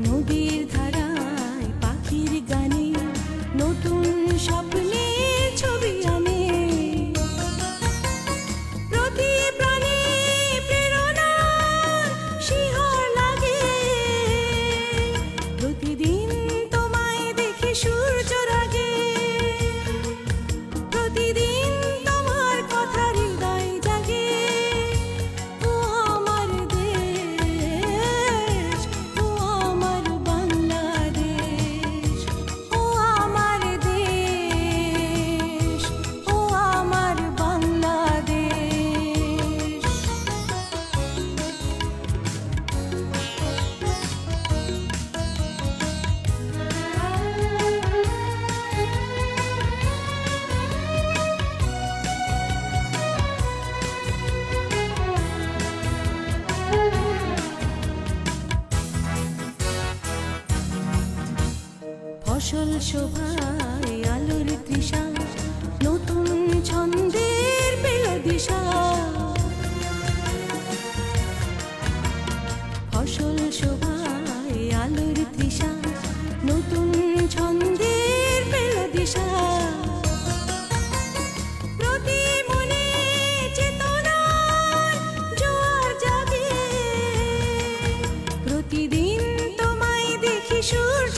নদীর ধারায় পাখির গানে নতুন স্বপ্নের ছবি আনে। প্রতি প্রাণে প্রেরণার শিহর লাগে, প্রতিদিন তোমায় দেখে সূর্য রাগে, প্রতিদিন তোমার কথা হৃদয় জাগে। ও আমার দেশ, ও আমার বাংলাদেশ, ও আমার দেশ, ও আমার বাংলাদেশ। ফসল শোভায় আলোর তৃষা, নতুন ছন্দের পেল দিশা। ফসল শোভায় আলোর তৃষা, নতুন ছন্দের পেল দিশা। প্রতি মনে চেতনার জোয়ার জাগে, প্রতিদিন তোমায় দেখি সূর্য